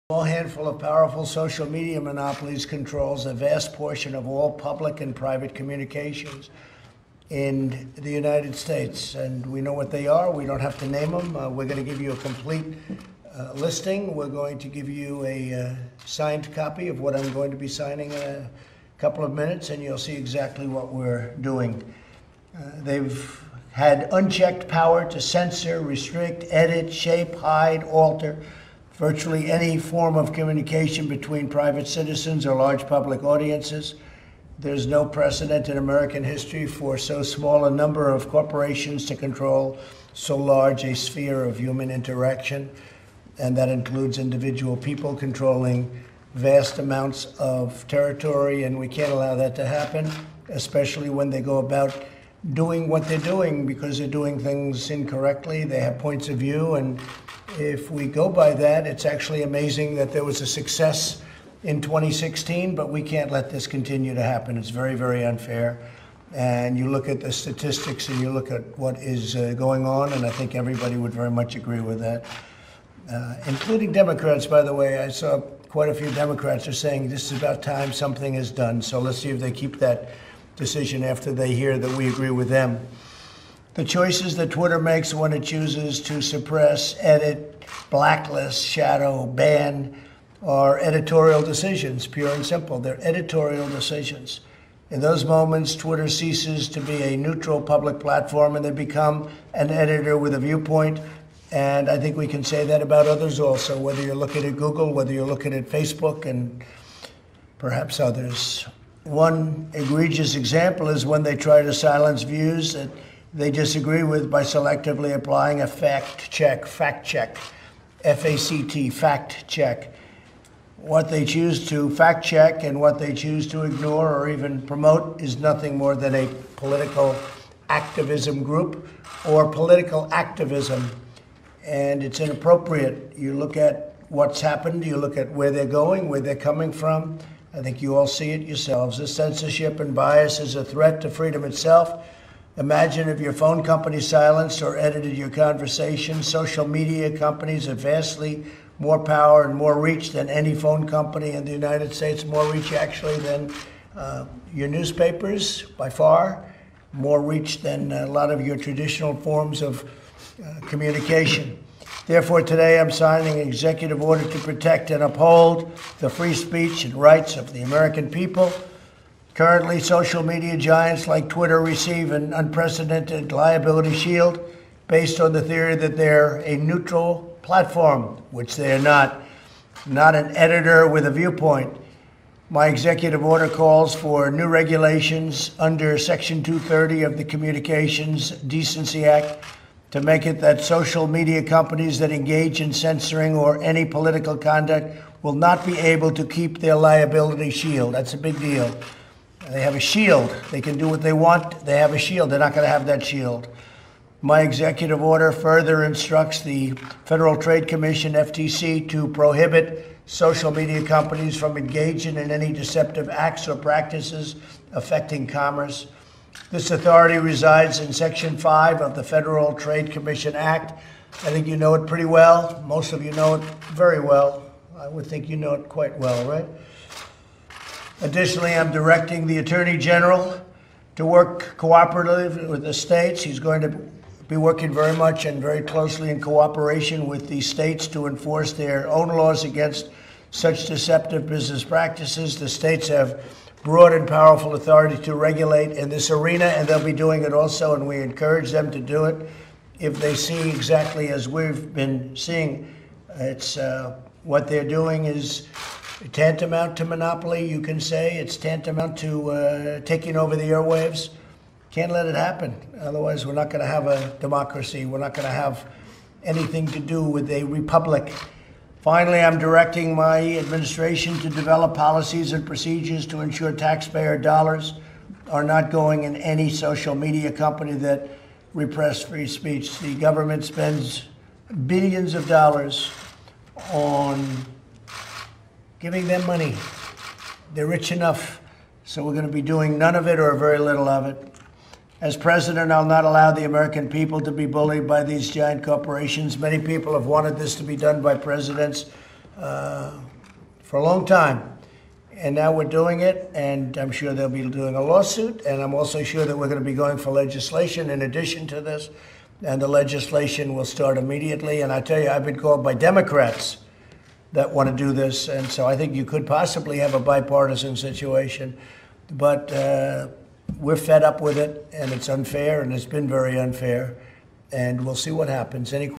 small handful of powerful social media monopolies controls a vast portion of all public and private communications in the United States. And we know what they are. We don't have to name them. We're going to give you a complete listing. We're going to give you a signed copy of what I'm going to be signing in a couple of minutes, and you'll see exactly what we're doing. They've had unchecked power to censor, restrict, edit, shape, hide, alter virtually any form of communication between private citizens or large public audiences. There's no precedent in American history for so small a number of corporations to control so large a sphere of human interaction, and that includes individual people controlling vast amounts of territory, and we can't allow that to happen, especially when they go about doing what they're doing, because they're doing things incorrectly. They have points of view, and if we go by that, it's actually amazing that there was a success in 2016, but we can't let this continue to happen. It's very, very unfair. And you look at the statistics and you look at what is going on, and I think everybody would very much agree with that, including Democrats, by the way. I saw quite a few Democrats are saying this is about time something is done. So let's see if they keep that decision after they hear that we agree with them. The choices that Twitter makes when it chooses to suppress, edit, blacklist, shadow, ban are editorial decisions, pure and simple. They're editorial decisions. In those moments, Twitter ceases to be a neutral public platform and they become an editor with a viewpoint. And I think we can say that about others also, whether you're looking at Google, whether you're looking at Facebook, and perhaps others. One egregious example is when they try to silence views that they disagree with by selectively applying a fact check, F-A-C-T, fact check. What they choose to fact check and what they choose to ignore or even promote is nothing more than a political activism group or political activism. And it's inappropriate. You look at what's happened, you look at where they're going, where they're coming from. I think you all see it yourselves. This censorship and bias is a threat to freedom itself. Imagine if your phone company silenced or edited your conversation. Social media companies have vastly more power and more reach than any phone company in the United States, more reach actually than your newspapers by far, more reach than a lot of your traditional forms of communication. Therefore, today I'm signing an executive order to protect and uphold the free speech and rights of the American people. Currently, social media giants like Twitter receive an unprecedented liability shield based on the theory that they're a neutral platform, which they are not an editor with a viewpoint. My executive order calls for new regulations under Section 230 of the Communications Decency Act to make it that social media companies that engage in censoring or any political conduct will not be able to keep their liability shield. That's a big deal. They have a shield. They can do what they want. They have a shield. They're not going to have that shield. My executive order further instructs the Federal Trade Commission, FTC, to prohibit social media companies from engaging in any deceptive acts or practices affecting commerce. This authority resides in Section 5 of the Federal Trade Commission Act. I think you know it pretty well. Most of you know it very well. I would think you know it quite well, right? Additionally, I'm directing the Attorney General to work cooperatively with the states. He's going to be working very much and very closely in cooperation with the states to enforce their own laws against such deceptive business practices. The states have broad and powerful authority to regulate in this arena, and they'll be doing it also, and we encourage them to do it if they see exactly as we've been seeing. It's what they're doing is tantamount to monopoly, you can say. It's tantamount to taking over the airwaves. Can't let it happen. Otherwise, we're not going to have a democracy. We're not going to have anything to do with a republic. Finally, I'm directing my administration to develop policies and procedures to ensure taxpayer dollars are not going in any social media company that repress free speech. The government spends billions of dollars on giving them money. They're rich enough, so we're going to be doing none of it or very little of it. As president, I'll not allow the American people to be bullied by these giant corporations. Many people have wanted this to be done by presidents. for a long time. And now we're doing it, and I'm sure they'll be doing a lawsuit, and I'm also sure that we're going to be going for legislation in addition to this, and the legislation will start immediately. And I tell you, I've been called by Democrats that want to do this, and so I think you could possibly have a bipartisan situation. But we're fed up with it, and it's unfair, and it's been very unfair, and we'll see what happens. Any